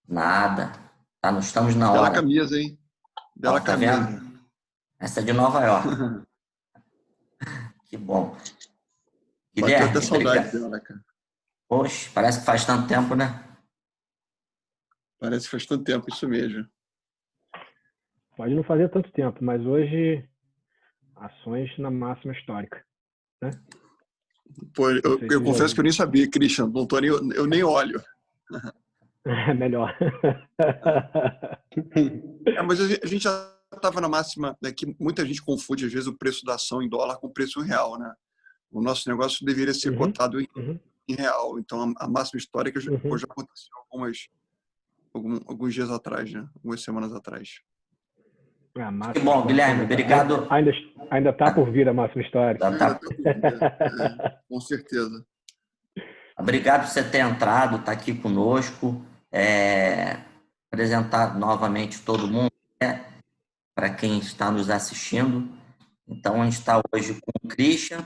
Nada. Tá, nós estamos na Bela hora. camisa, hein? Ó, Bela tá camisa. vendo? Essa é de Nova York. Que bom. Bateu até Guilherme, saudade obrigado. dela, cara. Poxa, parece que faz tanto tempo, né? Parece que faz tanto tempo, isso mesmo. Pode não fazer tanto tempo, mas hoje ações na máxima histórica, né? Pô, Não sei eu se já confesso que eu nem sabia, Christian. Não tô nem, eu nem olho. é melhor. Mas a gente já estava na máxima, né, que muita gente confunde, às vezes, o preço da ação em dólar com o preço real, né? O nosso negócio deveria ser Uhum, cotado uhum, em real. Então, a máxima histórica já, pô, uhum. já aconteceu alguns dias atrás, né? Algumas semanas atrás. A Que máxima bom, histórica Guilherme, obrigado. ainda tá por vir a máxima histórica. Tá, Ainda tá. está por vir, com certeza. Obrigado por você ter entrado, tá aqui conosco. Apresentar novamente todo mundo, né, para quem está nos assistindo. Então, a gente está hoje com o Christian,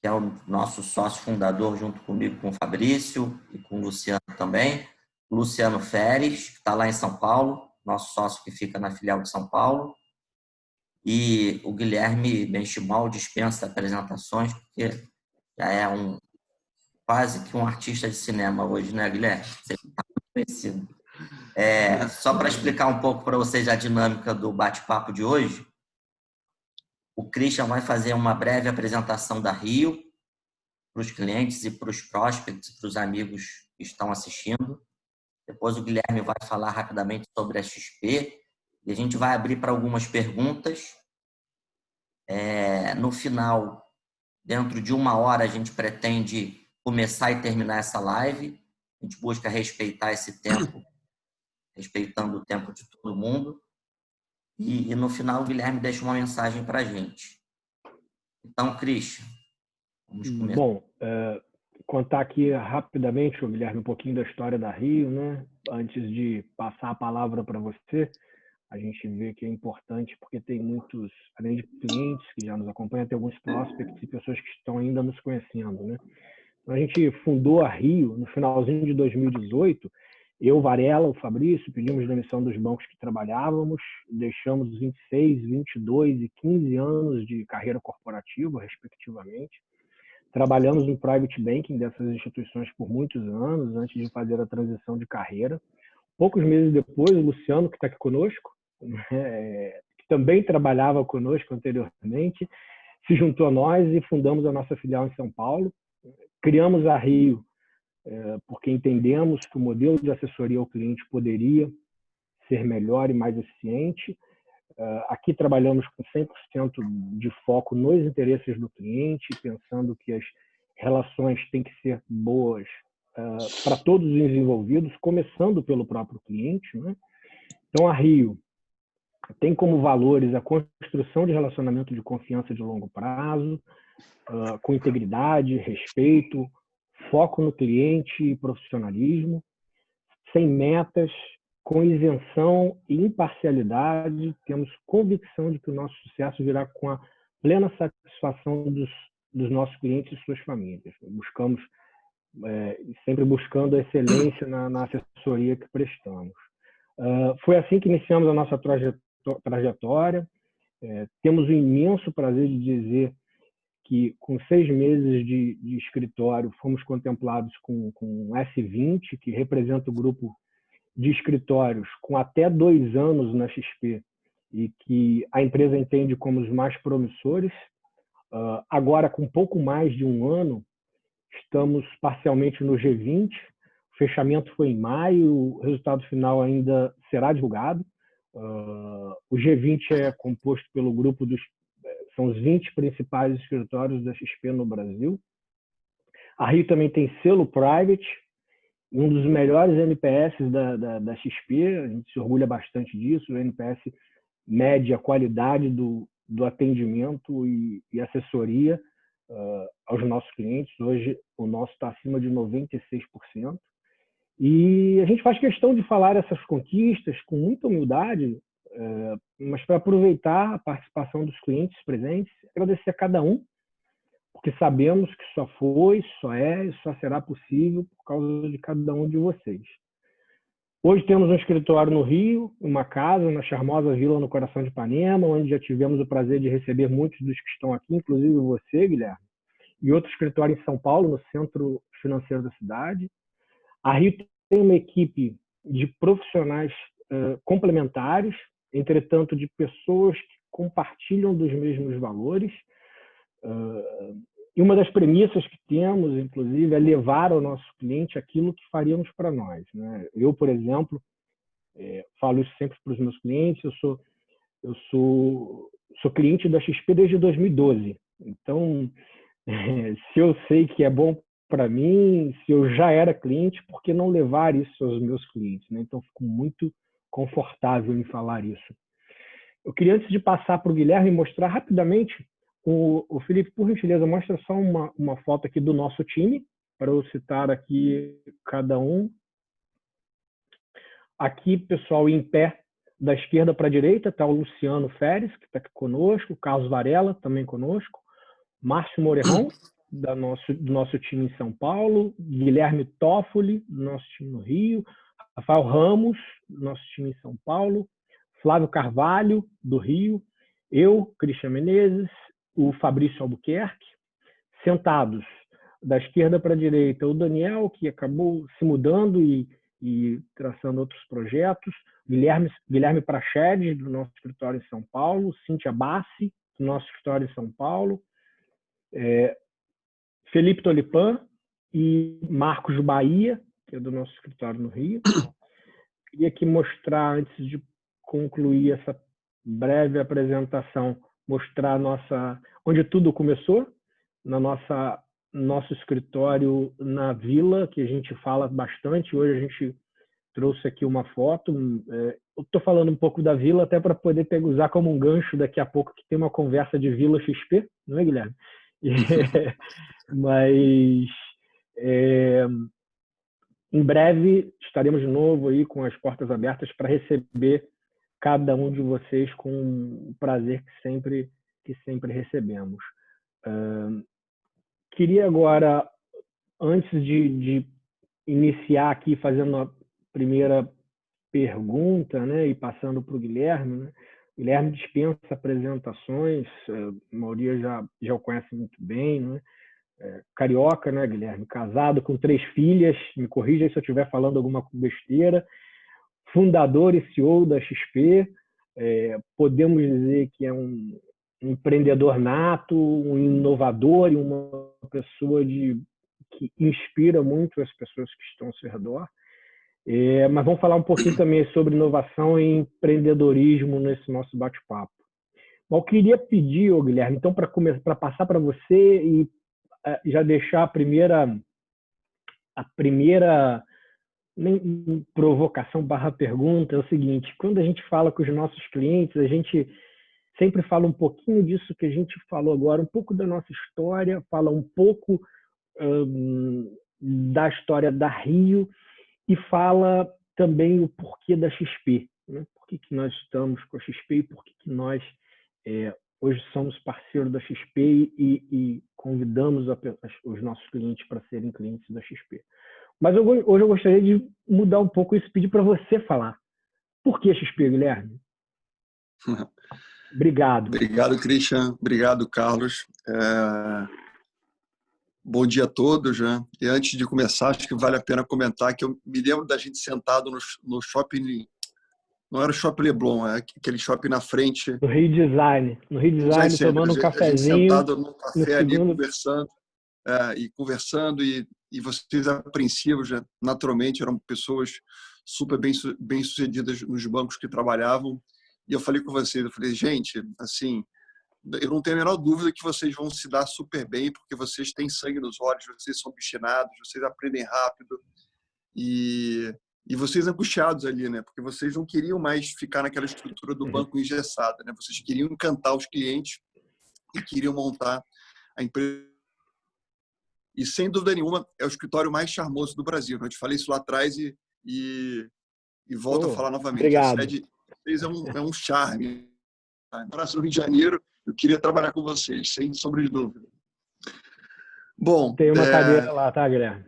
que é o nosso sócio fundador, junto comigo, com o Fabrício e com o Luciano também. O Luciano Feres, que está lá em São Paulo, nosso sócio que fica na filial de São Paulo. E o Guilherme Benchimol dispensa apresentações, porque já é quase que um artista de cinema hoje, né, Guilherme? Você está conhecido. Só para explicar um pouco para vocês a dinâmica do bate-papo de hoje, o Christian vai fazer uma breve apresentação da Rio para os clientes e para os prospects, para os amigos que estão assistindo. Depois o Guilherme vai falar rapidamente sobre a XP e a gente vai abrir para algumas perguntas. No final, dentro de 1 hora, a gente pretende começar e terminar essa live. A gente busca respeitar esse tempo, respeitando o tempo de todo mundo. E no final, o Guilherme deixa uma mensagem para a gente. Então, Christian, vamos começar. Bom, contar aqui rapidamente, Guilherme, um pouquinho da história da Rio, né? Antes de passar a palavra para você, a gente vê que é importante porque tem muitos, além de clientes que já nos acompanham, tem alguns prospects e pessoas que estão ainda nos conhecendo, né? Então, a gente fundou a Rio no finalzinho de 2018. Eu, Varela, o Fabrício, pedimos demissão dos bancos que trabalhávamos, deixamos 26, 22 e 15 anos de carreira corporativa, respectivamente. Trabalhamos no private banking dessas instituições por muitos anos, antes de fazer a transição de carreira. Poucos meses depois, o Luciano, que está aqui conosco, que também trabalhava conosco anteriormente, se juntou a nós e fundamos a nossa filial em São Paulo. Criamos a Rio porque entendemos que o modelo de assessoria ao cliente poderia ser melhor e mais eficiente. Aqui trabalhamos com 100% de foco nos interesses do cliente, pensando que as relações têm que ser boas para todos os envolvidos, começando pelo próprio cliente, né? Então, a Rio tem como valores a construção de relacionamento de confiança de longo prazo, com integridade, respeito, foco no cliente e profissionalismo, sem metas, com isenção e imparcialidade. Temos convicção de que o nosso sucesso virá com a plena satisfação dos nossos clientes e suas famílias. Buscamos, sempre buscando a excelência na assessoria que prestamos. Foi assim que iniciamos a nossa trajetória. Temos o imenso prazer de dizer que, com 6 meses de escritório, fomos contemplados com o S20, que representa o grupo de escritórios com até 2 anos na XP e que a empresa entende como os mais promissores. Agora, com pouco mais de 1 ano, estamos parcialmente no G20. O fechamento foi em maio, o resultado final ainda será divulgado. O G20 é composto pelo grupo são os 20 principais escritórios da XP no Brasil. A Rio também tem selo private, um dos melhores NPS da XP, a gente se orgulha bastante disso. O NPS mede a qualidade do atendimento e assessoria aos nossos clientes. Hoje o nosso está acima de 96%. E a gente faz questão de falar essas conquistas com muita humildade, mas para aproveitar a participação dos clientes presentes, agradecer a cada um, porque sabemos que só foi, só é e só será possível por causa de cada um de vocês. Hoje temos um escritório no Rio, uma casa na charmosa vila no coração de Ipanema, onde já tivemos o prazer de receber muitos dos que estão aqui, inclusive você, Guilherme, e outro escritório em São Paulo, no centro financeiro da cidade. A Rio tem uma equipe de profissionais complementares, entretanto, de pessoas que compartilham dos mesmos valores. E uma das premissas que temos, inclusive, é levar ao nosso cliente aquilo que faríamos para nós, né? Eu, por exemplo, falo isso sempre para os meus clientes, eu sou cliente da XP desde 2012. Então, se eu sei que é bom para mim, se eu já era cliente, por que não levar isso aos meus clientes, né? Então, fico muito confortável em falar isso. Eu queria, antes de passar para o Guilherme, mostrar rapidamente, o Felipe, por gentileza, mostra só uma foto aqui do nosso time, para eu citar aqui cada um. Aqui, pessoal, em pé, da esquerda para a direita, está o Luciano Feres, que está aqui conosco, o Carlos Varela, também conosco, Márcio Morejon, do nosso time em São Paulo, Guilherme Toffoli, do nosso time no Rio, Rafael Ramos, do nosso time em São Paulo, Flávio Carvalho, do Rio, eu, Christian Menezes, o Fabrício Albuquerque. Sentados da esquerda para a direita, o Daniel, que acabou se mudando e traçando outros projetos, Guilherme Prachedes, do nosso escritório em São Paulo, Cíntia Bassi, do nosso escritório em São Paulo, Felipe Tolipan e Marcos Bahia, que é do nosso escritório no Rio. Queria aqui mostrar, antes de concluir essa breve apresentação, mostrar onde tudo começou, nosso escritório na Vila, que a gente fala bastante. Hoje a gente trouxe aqui uma foto. Eu estou falando um pouco da Vila até para poder usar como um gancho daqui a pouco, que tem uma conversa de Vila XP, não é, Guilherme? Mas em breve estaremos de novo aí com as portas abertas para receber cada um de vocês com o prazer que sempre recebemos. Queria agora, antes de iniciar aqui fazendo a primeira pergunta, né, e passando para o Guilherme, né? O Guilherme dispensa apresentações, a maioria já o conhece muito bem, né? Carioca, né, Guilherme? Casado com 3 filhas, me corrija aí se eu estiver falando alguma besteira. Fundador e CEO da XP, podemos dizer que é um empreendedor nato, um inovador e uma pessoa que inspira muito as pessoas que estão ao seu redor. Mas vamos falar um pouquinho também sobre inovação e empreendedorismo nesse nosso bate-papo. Eu queria pedir, Guilherme, então, para passar para você e já deixar a primeira provocação / pergunta, é o seguinte: quando a gente fala com os nossos clientes, a gente sempre fala um pouquinho disso que a gente falou agora, um pouco da nossa história, fala um pouco da história da Rio e fala também o porquê da XP, né? Por que nós estamos com a XP e por que nós hoje somos parceiros da XP e convidamos os nossos clientes para serem clientes da XP. Mas hoje eu gostaria de mudar um pouco isso, pedir para você falar. Por que XP, Guilherme? Obrigado. Obrigado, Christian. Obrigado, Carlos. Bom dia a todos, né? E antes de começar, acho que vale a pena comentar que eu me lembro da gente sentado no shopping, não era o Shopping Leblon, é aquele shopping na frente. No Rio Design, tomando um cafezinho. A gente sentado num café ali, conversando, e vocês apreensivos, né? Naturalmente, eram pessoas super bem-sucedidas nos bancos que trabalhavam. E eu falei com vocês, gente, assim, eu não tenho a menor dúvida que vocês vão se dar super bem, porque vocês têm sangue nos olhos, vocês são obstinados, vocês aprendem rápido e vocês angustiados ali, né? Porque vocês não queriam mais ficar naquela estrutura do banco engessada, né? Vocês queriam encantar os clientes e queriam montar a empresa. E, sem dúvida nenhuma, é o escritório mais charmoso do Brasil. Eu te falei isso lá atrás e volto a falar novamente. Obrigado. A sede de vocês é um charme. Abraço no Rio de Janeiro, eu queria trabalhar com vocês, sem sombra de dúvida. Bom, tem uma cadeira lá, tá, Guilherme?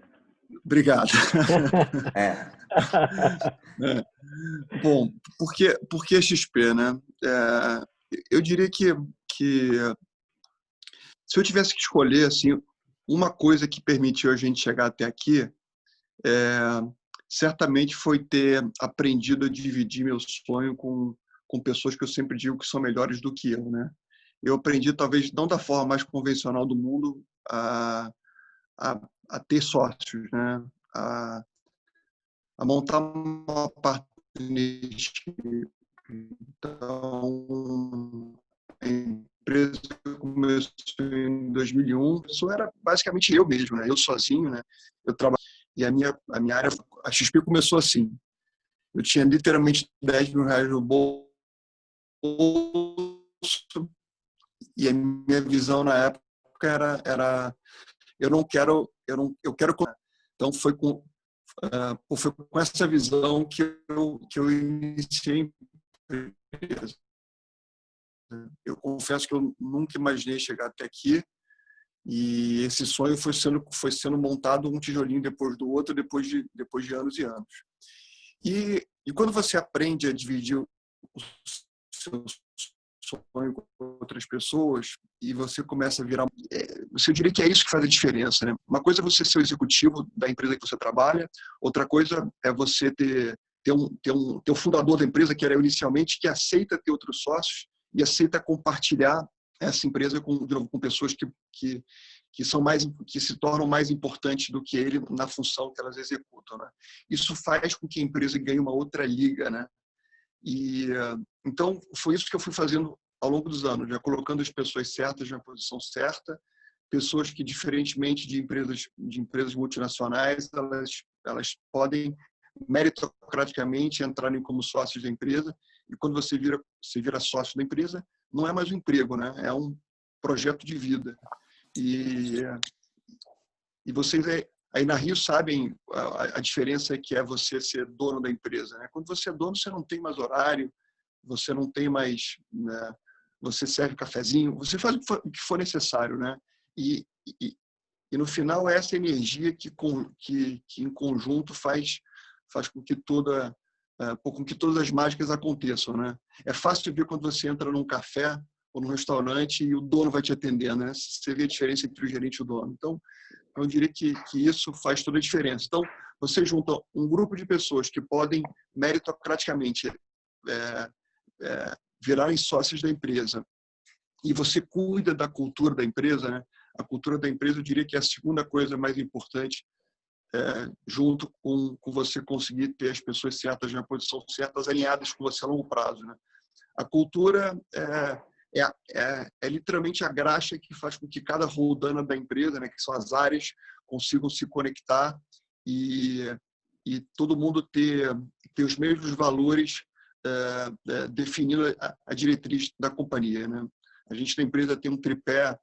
Obrigado. Bom, por que XP, né? Eu diria que se eu tivesse que escolher assim, uma coisa que permitiu a gente chegar até aqui, certamente foi ter aprendido a dividir meu sonho com pessoas que eu sempre digo que são melhores do que eu, né? Eu aprendi, talvez não da forma mais convencional do mundo, a ter sócios, né? A montar uma partnership. Então, a empresa começou em 2001. Isso era basicamente eu mesmo, né? Eu sozinho, né? Eu trabalho e a minha área, a XP começou assim. Eu tinha literalmente R$10.000 no bolso e a minha visão na época era eu quero. Então foi com essa visão que eu iniciei a empresa. Eu confesso que eu nunca imaginei chegar até aqui e esse sonho foi sendo montado um tijolinho depois do outro, depois de anos e anos. E quando você aprende a dividir o seu sonho com outras pessoas e você começa a virar... eu diria que é isso que faz a diferença, né? Uma coisa é você ser o executivo da empresa que você trabalha, outra coisa é você ter um fundador da empresa, que era eu inicialmente, que aceita ter outros sócios e aceita compartilhar essa empresa com pessoas que se tornam mais importantes do que ele na função que elas executam, né? Isso faz com que a empresa ganhe uma outra liga, né? E então foi isso que eu fui fazendo ao longo dos anos, já colocando as pessoas certas na posição certa, pessoas que, diferentemente de empresas multinacionais, elas podem meritocraticamente entrarem como sócios da empresa. E quando você vira sócio da empresa, não é mais um emprego, né? É um projeto de vida. E vocês aí na Rio sabem a diferença que é você ser dono da empresa, né? Quando você é dono, você não tem mais horário, você não tem mais, né? Você serve cafezinho, você faz o que for necessário, né? E no final é essa energia que em conjunto faz com que todas as mágicas aconteçam, né? É fácil ver quando você entra num café ou num restaurante e o dono vai te atender, né? Você vê a diferença entre o gerente e o dono. Então, eu diria que isso faz toda a diferença. Então, você junta um grupo de pessoas que podem meritocraticamente virarem sócios da empresa e você cuida da cultura da empresa, né? A cultura da empresa, eu diria que é a segunda coisa mais importante, junto com você conseguir ter as pessoas certas na posição certas, alinhadas com você a longo prazo, né? A cultura é literalmente a graxa que faz com que cada roldana da empresa, né, que são as áreas, consigam se conectar e todo mundo ter os mesmos valores definindo a diretriz da companhia, né? A gente na empresa tem um tripé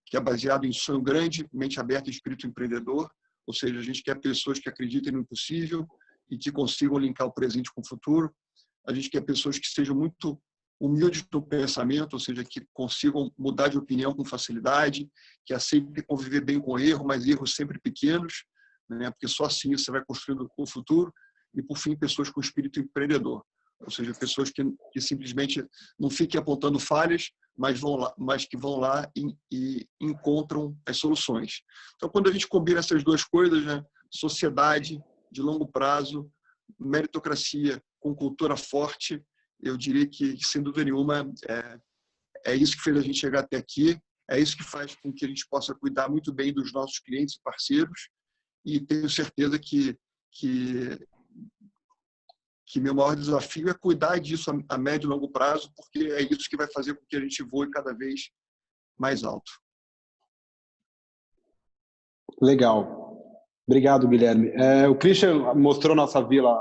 que é baseado em sonho grande, mente aberta e espírito empreendedor, ou seja, a gente quer pessoas que acreditem no impossível e que consigam linkar o presente com o futuro. A gente quer pessoas que sejam muito humildes no pensamento, ou seja, que consigam mudar de opinião com facilidade, que aceitem conviver bem com erro, mas erros sempre pequenos, né? Porque só assim você vai construindo o futuro. E, por fim, pessoas com espírito empreendedor, ou seja, pessoas que simplesmente não fiquem apontando falhas, mas que vão lá e encontram as soluções. Então, quando a gente combina essas duas coisas, né? Sociedade de longo prazo, meritocracia com cultura forte, eu diria que, sem dúvida nenhuma, é isso que fez a gente chegar até aqui, é isso que faz com que a gente possa cuidar muito bem dos nossos clientes e parceiros, e tenho certeza que meu maior desafio é cuidar disso a médio e longo prazo, porque é isso que vai fazer com que a gente voe cada vez mais alto. Legal. Obrigado, Guilherme. O Christian mostrou nossa Vila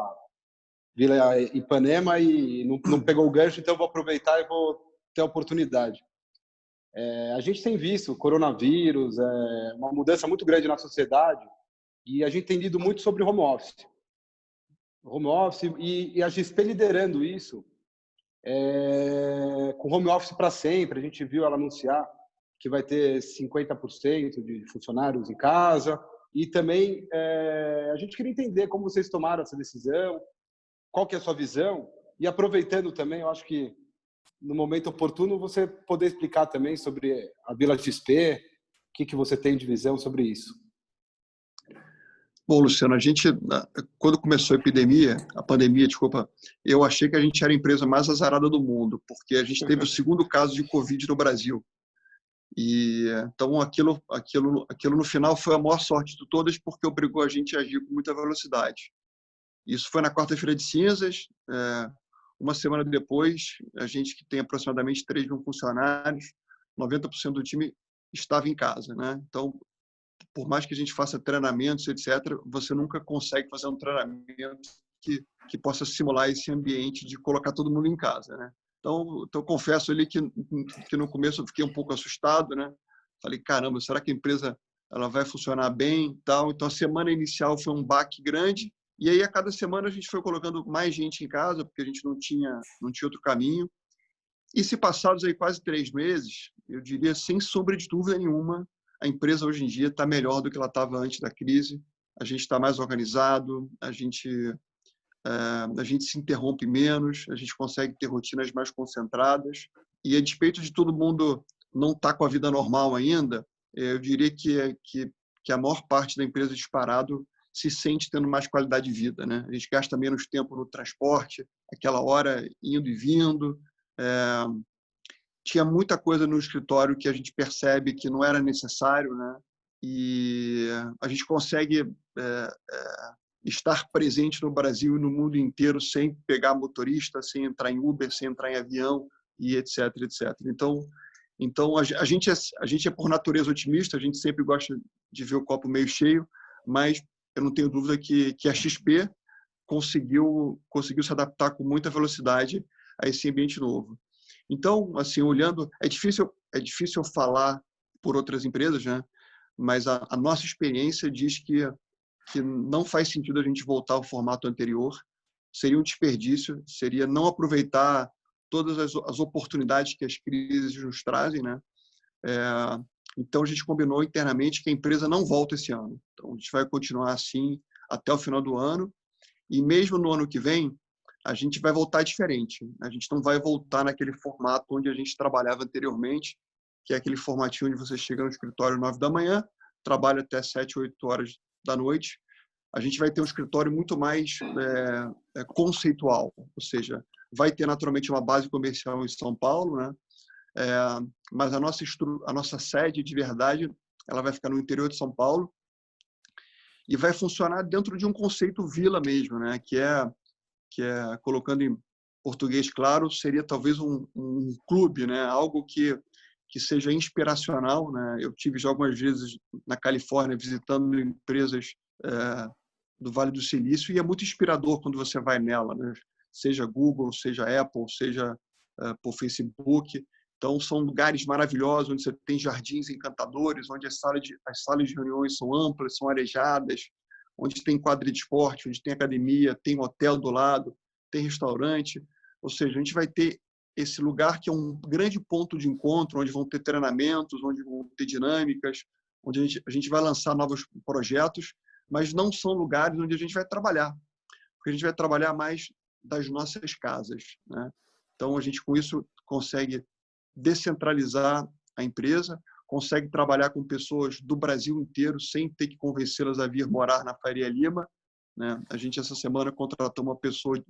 Ipanema e não pegou o gancho, então eu vou aproveitar e vou ter a oportunidade. A gente tem visto o coronavírus, uma mudança muito grande na sociedade, e a gente tem lido muito sobre home office. E a XP liderando isso, com home office para sempre. A gente viu ela anunciar que vai ter 50% de funcionários em casa, E também a gente queria entender como vocês tomaram essa decisão, qual que é a sua visão, e aproveitando também, eu acho que no momento oportuno você poder explicar também sobre a Vila XP, o que você tem de visão sobre isso. Bom, Luciano, a gente, quando começou a pandemia, desculpa, eu achei que a gente era a empresa mais azarada do mundo, porque a gente teve o segundo caso de Covid no Brasil. E então aquilo no final foi a maior sorte de todas, porque obrigou a gente a agir com muita velocidade. Isso foi na quarta-feira de cinzas. Uma semana depois, a gente que tem aproximadamente 3 mil funcionários, 90% do time estava em casa, né? Então, por mais que a gente faça treinamentos, etc., você nunca consegue fazer um treinamento que possa simular esse ambiente de colocar todo mundo em casa, né? Então eu confesso ali que no começo eu fiquei um pouco assustado, né? Falei, caramba, será que a empresa ela vai funcionar bem, tal? Então a semana inicial foi um baque grande, e aí a cada semana a gente foi colocando mais gente em casa, porque a gente não tinha outro caminho. E se passados aí quase 3 meses, eu diria sem sombra de dúvida nenhuma, a empresa hoje em dia está melhor do que ela estava antes da crise. A gente está mais organizado, a gente se interrompe menos, a gente consegue ter rotinas mais concentradas. E a despeito de todo mundo não estar com a vida normal ainda, eu diria que a maior parte da empresa disparado se sente tendo mais qualidade de vida, né? A gente gasta menos tempo no transporte, aquela hora indo e vindo. Tinha muita coisa no escritório que a gente percebe que não era necessário, né? E a gente consegue estar presente no Brasil e no mundo inteiro sem pegar motorista, sem entrar em Uber, sem entrar em avião e etc, etc. Então a gente é por natureza otimista, a gente sempre gosta de ver o copo meio cheio, mas eu não tenho dúvida que a XP conseguiu se adaptar com muita velocidade a esse ambiente novo. Então, assim, olhando, é difícil falar por outras empresas, né? Mas a nossa experiência diz que não faz sentido a gente voltar ao formato anterior. Seria um desperdício, seria não aproveitar todas as oportunidades que as crises nos trazem, né? Então, a gente combinou internamente que a empresa não volta esse ano. Então, a gente vai continuar assim até o final do ano. E mesmo no ano que vem, a gente vai voltar diferente. A gente não vai voltar naquele formato onde a gente trabalhava anteriormente, que é aquele formatinho onde você chega no escritório 9 da manhã, trabalha até 7, 8 horas da noite. A gente vai ter um escritório muito mais conceitual, ou seja, vai ter naturalmente uma base comercial em São Paulo, né? Mas a nossa sede de verdade, ela vai ficar no interior de São Paulo e vai funcionar dentro de um conceito vila mesmo, né? Que é colocando em português claro, seria talvez um clube, né? Algo que seja inspiracional, né? Eu tive já algumas vezes na Califórnia visitando empresas do Vale do Silício, e é muito inspirador quando você vai nela, né? Seja Google, seja Apple, seja por Facebook. Então são lugares maravilhosos onde você tem jardins encantadores, onde as salas de reuniões são amplas, são arejadas, onde tem quadra de esporte, onde tem academia, tem hotel do lado, tem restaurante. Ou seja, a gente vai ter esse lugar que é um grande ponto de encontro, onde vão ter treinamentos, onde vão ter dinâmicas, onde a gente vai lançar novos projetos, mas não são lugares onde a gente vai trabalhar, porque a gente vai trabalhar mais das nossas casas, né? Então, a gente, com isso, consegue descentralizar a empresa, consegue trabalhar com pessoas do Brasil inteiro sem ter que convencê-las a vir morar na Faria Lima, né? A gente, essa semana, contratou uma pessoa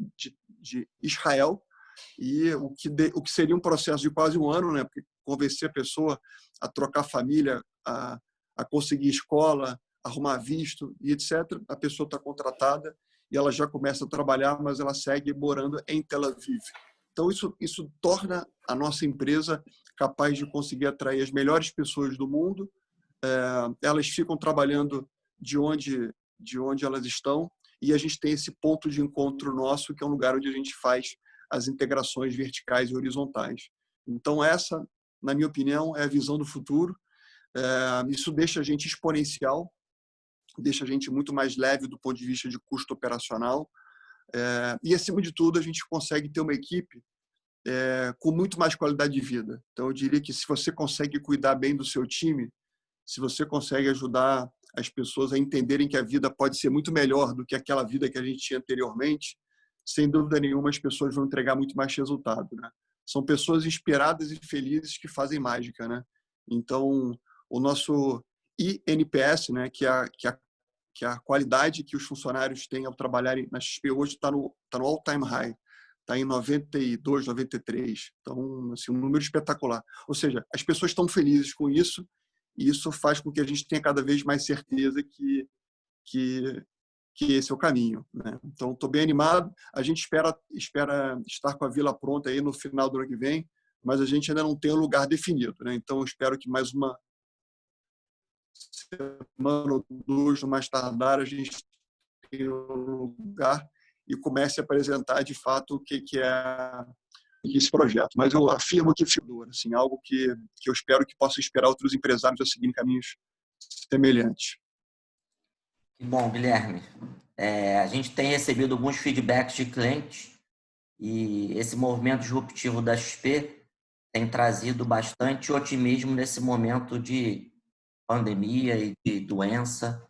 de Israel, e o que seria um processo de quase um ano, né? Porque convencer a pessoa a trocar família, a conseguir escola, arrumar visto e etc. A pessoa está contratada e ela já começa a trabalhar, mas ela segue morando em Tel Aviv. Então, isso torna a nossa empresa capaz de conseguir atrair as melhores pessoas do mundo. Elas ficam trabalhando de onde elas estão, e a gente tem esse ponto de encontro nosso, que é um lugar onde a gente faz as integrações verticais e horizontais. Então, essa, na minha opinião, é a visão do futuro. Isso deixa a gente exponencial, deixa a gente muito mais leve do ponto de vista de custo operacional, e, acima de tudo, a gente consegue ter uma equipe com muito mais qualidade de vida. Então, eu diria que se você consegue cuidar bem do seu time, se você consegue ajudar as pessoas a entenderem que a vida pode ser muito melhor do que aquela vida que a gente tinha anteriormente, sem dúvida nenhuma as pessoas vão entregar muito mais resultado, né? São pessoas inspiradas e felizes que fazem mágica, né? Então, o nosso iNPS, né, que é a qualidade que os funcionários têm ao trabalharem na XP, hoje está no all-time high, está em 92, 93. Então, assim, um número espetacular. Ou seja, as pessoas estão felizes com isso e isso faz com que a gente tenha cada vez mais certeza que esse é o caminho, né? Então, estou bem animado. A gente espera estar com a vila pronta aí no final do ano que vem, mas a gente ainda não tem um lugar definido, né? Então, eu espero que mais uma semana ou duas, no mais tardar, a gente tenha um lugar e comece a apresentar, de fato, o que é esse projeto. Mas eu afirmo que é assim, algo que eu espero que possa inspirar outros empresários a seguirem caminhos semelhantes. Que bom, Guilherme. A gente tem recebido alguns feedbacks de clientes e esse movimento disruptivo da XP tem trazido bastante otimismo nesse momento de pandemia e de doença,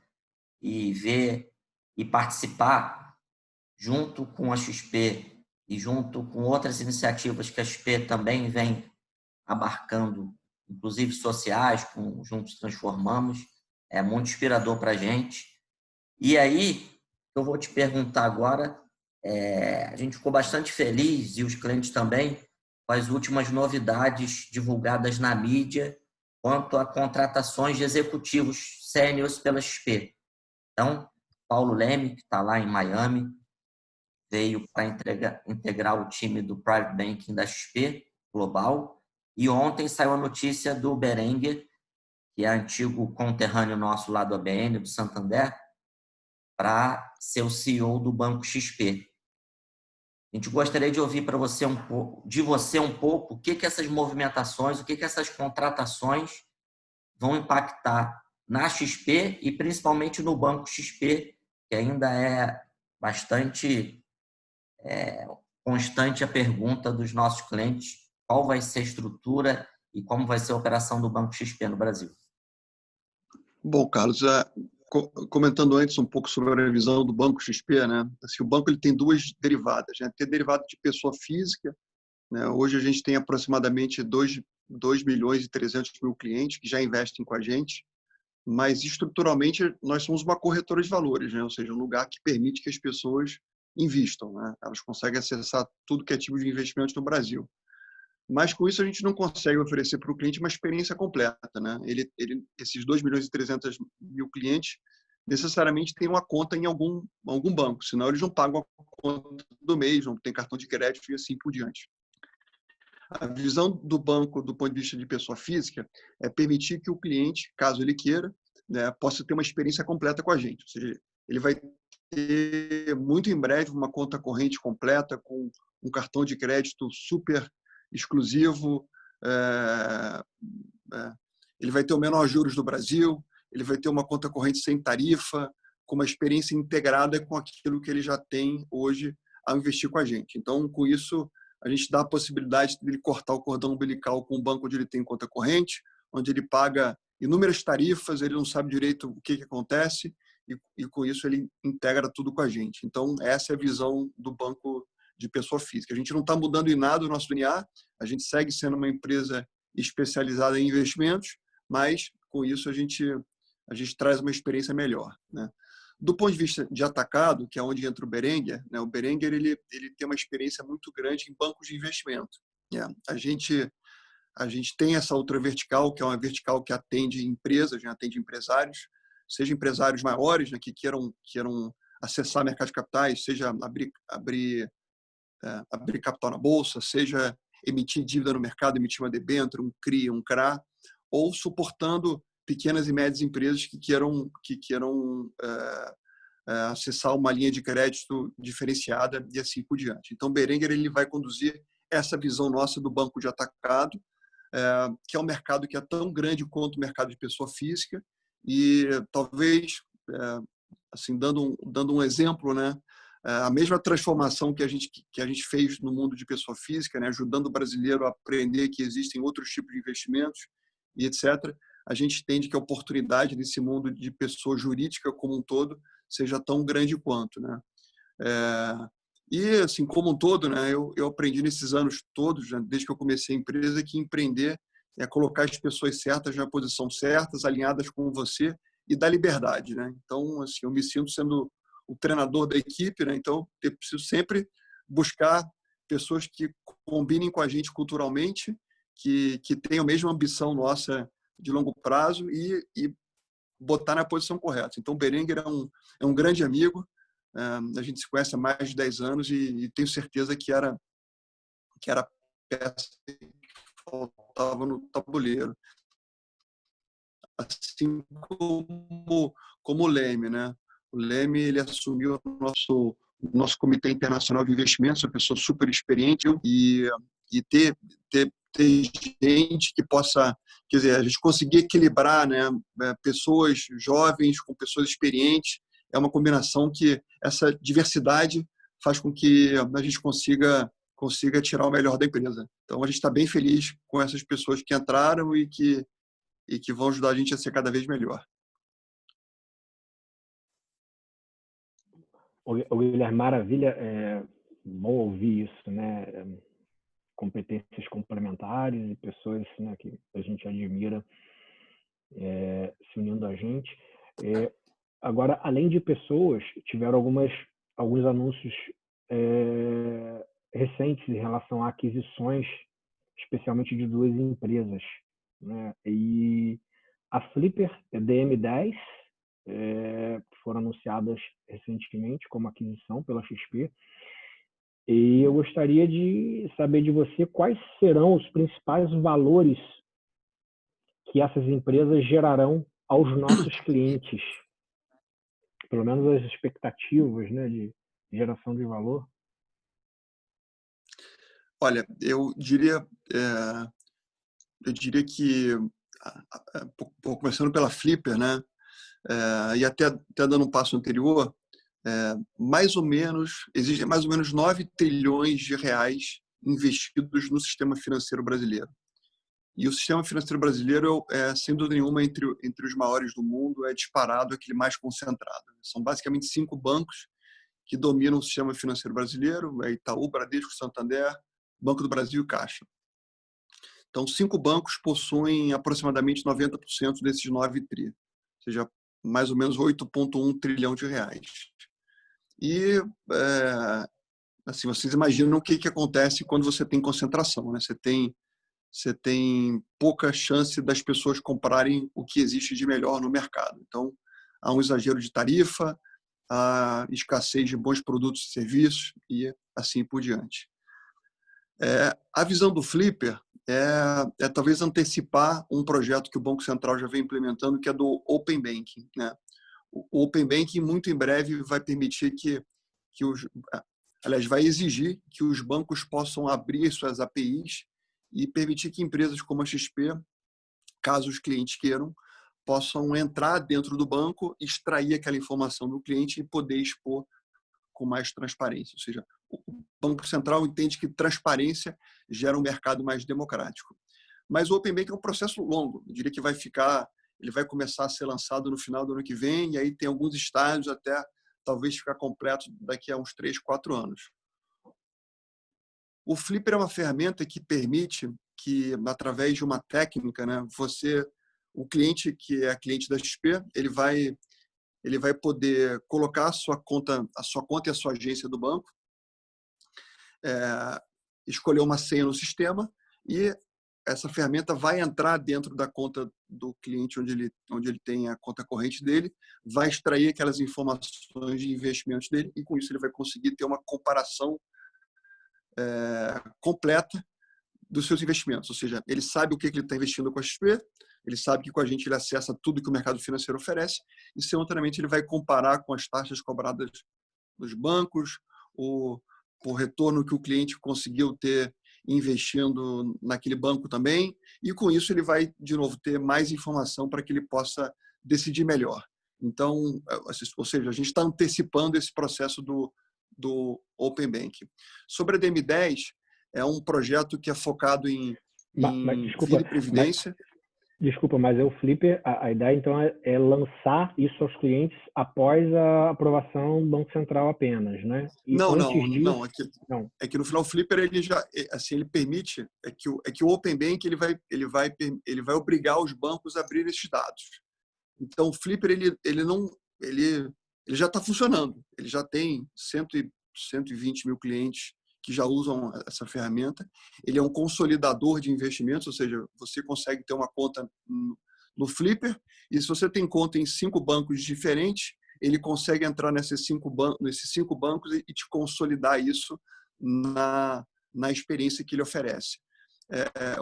e ver e participar junto com a XP e junto com outras iniciativas que a XP também vem abarcando, inclusive sociais, com Juntos Transformamos, é muito inspirador para a gente. E aí, eu vou te perguntar agora, a gente ficou bastante feliz, e os clientes também, com as últimas novidades divulgadas na mídia quanto a contratações de executivos sêniores pela XP. Então, Paulo Leme, que está lá em Miami, veio para integrar o time do Private Banking da XP Global. E ontem saiu a notícia do Berenguer, que é antigo conterrâneo nosso lá do ABN, do Santander, para ser o CEO do Banco XP. A gente gostaria de ouvir de você um pouco o que essas movimentações, o que essas contratações vão impactar na XP e principalmente no Banco XP, que ainda é bastante constante a pergunta dos nossos clientes: qual vai ser a estrutura e como vai ser a operação do Banco XP no Brasil? Bom, Carlos, comentando antes um pouco sobre a visão do Banco XP, né? Assim, o banco ele tem duas derivadas, né? Tem derivado de pessoa física, né? Hoje a gente tem aproximadamente 2 milhões e 300 mil clientes que já investem com a gente, mas estruturalmente nós somos uma corretora de valores, né? Ou seja, um lugar que permite que as pessoas investam, né? Elas conseguem acessar tudo que é tipo de investimento no Brasil. Mas com isso a gente não consegue oferecer para o cliente uma experiência completa, né? Esses 2 milhões e 300 mil clientes necessariamente têm uma conta em algum banco, senão eles não pagam a conta do mês, não tem cartão de crédito e assim por diante. A visão do banco, do ponto de vista de pessoa física, é permitir que o cliente, caso ele queira, né, possa ter uma experiência completa com a gente. Ou seja, ele vai ter muito em breve uma conta corrente completa com um cartão de crédito super exclusivo, ele vai ter o menor juros do Brasil, ele vai ter uma conta corrente sem tarifa, com uma experiência integrada com aquilo que ele já tem hoje ao investir com a gente. Então, com isso, a gente dá a possibilidade de ele cortar o cordão umbilical com o banco onde ele tem conta corrente, onde ele paga inúmeras tarifas, ele não sabe direito o que acontece, e com isso ele integra tudo com a gente. Então, essa é a visão do banco de pessoa física. A gente não está mudando em nada o nosso DNA, a gente segue sendo uma empresa especializada em investimentos, mas com isso a gente traz uma experiência melhor, né? Do ponto de vista de atacado, que é onde entra o Berenguer, né? O Berenguer ele tem uma experiência muito grande em bancos de investimento, né? A gente tem essa outra vertical, que é uma vertical que atende empresas, né? Atende empresários, seja empresários maiores, né? Que queiram acessar mercado de capitais, seja abrir capital na bolsa, seja emitir dívida no mercado, emitir uma debênture, um CRI, um CRA, ou suportando pequenas e médias empresas que queiram acessar uma linha de crédito diferenciada e assim por diante. Então, Berenguer ele vai conduzir essa visão nossa do banco de atacado, que é um mercado que é tão grande quanto o mercado de pessoa física, e talvez, assim, dando um exemplo, né, a mesma transformação que a gente fez no mundo de pessoa física, né, ajudando o brasileiro a aprender que existem outros tipos de investimentos e etc. a gente entende que a oportunidade nesse mundo de pessoa jurídica como um todo seja tão grande quanto, né? E, assim, como um todo, né, eu aprendi nesses anos todos, né, desde que eu comecei a empresa, que empreender é colocar as pessoas certas na posição certas, alinhadas com você e dar liberdade, né? Então, assim, eu me sinto sendo o treinador da equipe, né? Então, eu preciso sempre buscar pessoas que combinem com a gente culturalmente, que tenham a mesma ambição nossa de longo prazo e botar na posição correta. Então, o Berenguer é um grande amigo, a gente se conhece há mais de 10 anos e tenho certeza que era a peça que faltava no tabuleiro. Assim como o Leme, né? O Leme, ele assumiu o nosso Comitê Internacional de Investimentos, uma pessoa super experiente e ter gente que possa, quer dizer, a gente conseguir equilibrar, né, pessoas jovens com pessoas experientes, é uma combinação que essa diversidade faz com que a gente consiga tirar o melhor da empresa. Então, a gente está bem feliz com essas pessoas que entraram e que vão ajudar a gente a ser cada vez melhor. O Guilherme, maravilha, bom ouvir isso, né? Competências complementares e pessoas, né, que a gente admira se unindo a gente. Agora, além de pessoas, tiveram alguns anúncios recentes em relação a aquisições, especialmente de duas empresas, né? E a Flipper DM10 foram anunciadas recentemente como aquisição pela XP. E eu gostaria de saber de você quais serão os principais valores que essas empresas gerarão aos nossos clientes, pelo menos as expectativas, né, de geração de valor. Olha, eu diria que, começando pela Flipper, né, e até dando um passo anterior, existem mais ou menos 9 trilhões de reais investidos no sistema financeiro brasileiro. E o sistema financeiro brasileiro sem dúvida nenhuma, entre os maiores do mundo, é disparado aquele mais concentrado. São basicamente 5 bancos que dominam o sistema financeiro brasileiro: Itaú, Bradesco, Santander, Banco do Brasil e Caixa. Então, 5 bancos possuem aproximadamente 90% desses 9 tri, ou seja, mais ou menos 8,1 trilhão de reais. E, assim, vocês imaginam o que acontece quando você tem concentração, né? Você tem pouca chance das pessoas comprarem o que existe de melhor no mercado. Então, há um exagero de tarifa, há escassez de bons produtos e serviços e assim por diante. A visão do Flipper é talvez antecipar um projeto que o Banco Central já vem implementando, que é do Open Banking, né? O Open Banking, muito em breve, vai permitir vai exigir que os bancos possam abrir suas APIs e permitir que empresas como a XP, caso os clientes queiram, possam entrar dentro do banco, extrair aquela informação do cliente e poder expor com mais transparência. Ou seja, o Banco Central entende que transparência gera um mercado mais democrático. Mas o Open Banking é um processo longo. Eu diria que ele vai começar a ser lançado no final do ano que vem, e aí tem alguns estágios até talvez ficar completo daqui a uns 3, 4 anos. O Flipper é uma ferramenta que permite que, através de uma técnica, né, o cliente que é cliente da XP, ele vai poder colocar a sua conta e a sua agência do banco, escolher uma senha no sistema e essa ferramenta vai entrar dentro da conta do cliente onde ele tem a conta corrente dele, vai extrair aquelas informações de investimentos dele e, com isso, ele vai conseguir ter uma comparação completa dos seus investimentos. Ou seja, ele sabe o que ele está investindo com a XP, ele sabe que com a gente ele acessa tudo que o mercado financeiro oferece e, simultaneamente, ele vai comparar com as taxas cobradas dos bancos, o retorno que o cliente conseguiu ter investindo naquele banco também, e com isso ele vai, de novo, ter mais informação para que ele possa decidir melhor. Então, ou seja, a gente está antecipando esse processo do Open Banking. Sobre a DM10, é um projeto que é focado em vida e previdência. Desculpa, mas é o Flipper, a ideia então é lançar isso aos clientes após a aprovação do Banco Central apenas, né? E Não, antes não, disso, não. não. É que no final o Flipper ele já, assim, ele permite, é que o Open Bank ele vai obrigar os bancos a abrir esses dados. Então o Flipper ele não, ele já está funcionando. Ele já tem 120 mil clientes que já usam essa ferramenta. Ele é um consolidador de investimentos, ou seja, você consegue ter uma conta no Flipper e se você tem conta em 5 bancos diferentes, ele consegue entrar nesses 5 bancos e te consolidar isso na experiência que ele oferece.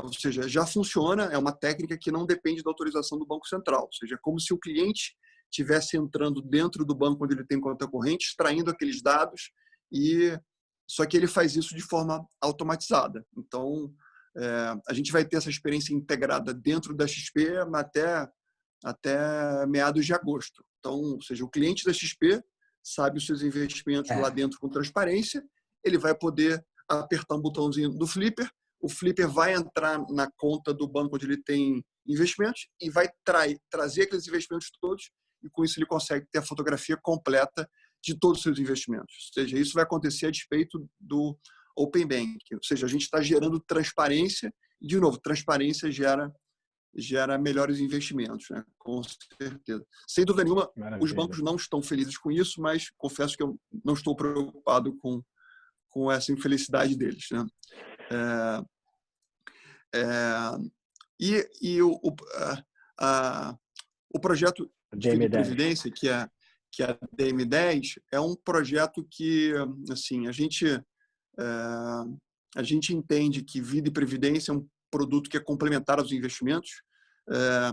Ou seja, já funciona, é uma técnica que não depende da autorização do Banco Central. Ou seja, é como se o cliente estivesse entrando dentro do banco onde ele tem conta corrente, extraindo aqueles dados, só que ele faz isso de forma automatizada. Então, a gente vai ter essa experiência integrada dentro da XP até meados de agosto. Então, ou seja, o cliente da XP sabe os seus investimentos lá dentro com transparência, ele vai poder apertar um botãozinho do Flipper, o Flipper vai entrar na conta do banco onde ele tem investimentos e vai trazer aqueles investimentos todos e com isso ele consegue ter a fotografia completa de todos os seus investimentos. Ou seja, isso vai acontecer a despeito do Open Bank. Ou seja, a gente está gerando transparência e, de novo, transparência gera melhores investimentos, né? Com certeza. Sem dúvida nenhuma, Maravilha. Os bancos não estão felizes com isso, mas confesso que eu não estou preocupado com essa infelicidade deles, né? O projeto de vida e previdência, que é a DM10, é um projeto que, assim, a gente entende que vida e previdência é um produto que é complementar aos investimentos.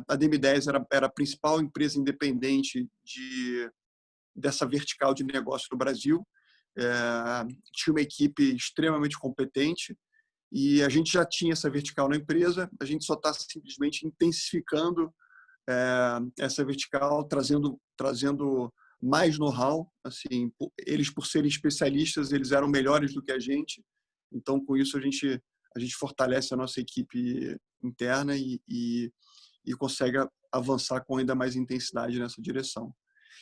A DM10 era a principal empresa independente dessa vertical de negócio no Brasil. Tinha uma equipe extremamente competente e a gente já tinha essa vertical na empresa, a gente só está simplesmente intensificando essa vertical, trazendo mais know-how. Assim, eles, por serem especialistas, eles eram melhores do que a gente. Então, com isso, a gente fortalece a nossa equipe interna e consegue avançar com ainda mais intensidade nessa direção.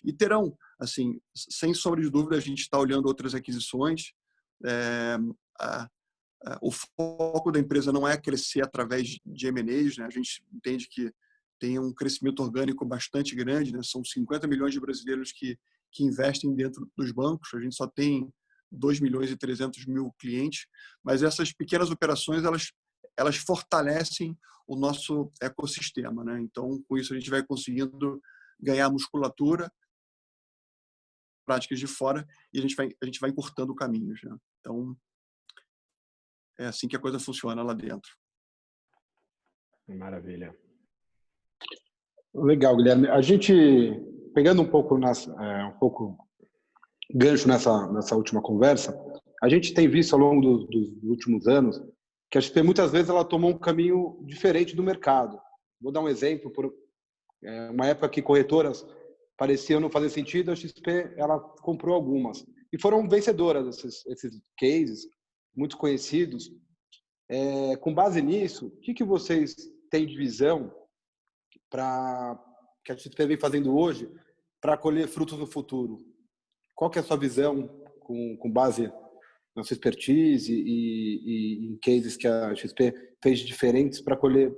E terão, assim, sem sombra de dúvida, a gente está olhando outras aquisições. O foco da empresa não é crescer através de M&As, né? A gente entende que tem um crescimento orgânico bastante grande, né? São 50 milhões de brasileiros que investem dentro dos bancos, a gente só tem 2 milhões e 300 mil clientes, mas essas pequenas operações, elas fortalecem o nosso ecossistema, né? Então, com isso, a gente vai conseguindo ganhar musculatura, práticas de fora, e a gente vai encurtando caminhos, né? Então, é assim que a coisa funciona lá dentro. Maravilha. Legal, Guilherme. A gente, pegando um pouco gancho nessa última conversa, a gente tem visto ao longo dos últimos anos que a XP muitas vezes ela tomou um caminho diferente do mercado. Vou dar um exemplo. Uma época que corretoras pareciam não fazer sentido, a XP ela comprou algumas. E foram vencedoras esses cases, muito conhecidos. Com base nisso, o que vocês têm de visão que a XP vem fazendo hoje para colher frutos no futuro? Qual que é a sua visão com base na sua expertise e em cases que a XP fez diferentes para colher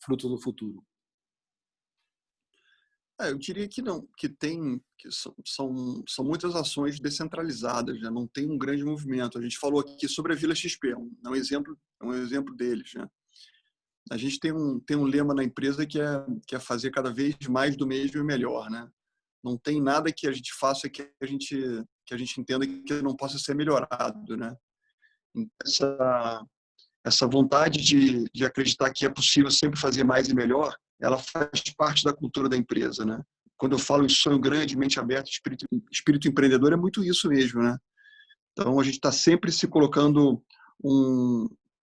frutos no futuro? Eu diria que não, que são muitas ações descentralizadas, né? Não tem um grande movimento. A gente falou aqui sobre a Vila XP, é um exemplo deles, né? A gente tem um lema na empresa que é fazer cada vez mais do mesmo e melhor, né? Não tem nada que a gente faça que a gente entenda que não possa ser melhorado, né? Essa vontade de acreditar que é possível sempre fazer mais e melhor, ela faz parte da cultura da empresa, né? Quando eu falo em sonho grande, mente aberta, espírito empreendedor, é muito isso mesmo, né? Então, a gente está sempre se colocando